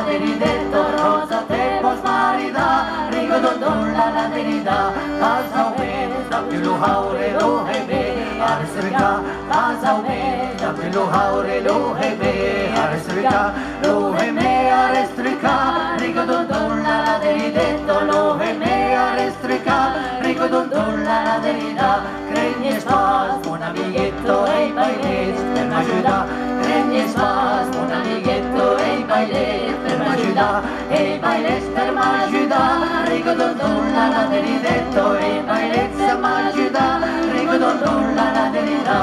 laderidetto, rosa te pots marida, rigo don don la laderida, pasaume, dapilu haure lo hebe, aresrika, pasaume, dapilu haure lo hebe, aresrika, lo heme arestrika, rigo don don la laderidetto, lo heme arestrika, rigo don don la laderida, creñes paz, un amiguetto, ei bailes, per m'ajudar, creñes paz, un amiguetto, ei bailes, per m'ajudar, ei bailes per m'ajudar, rigo don don la laderidetto, ei bailes per m'ajudar, rigo don don la laderida.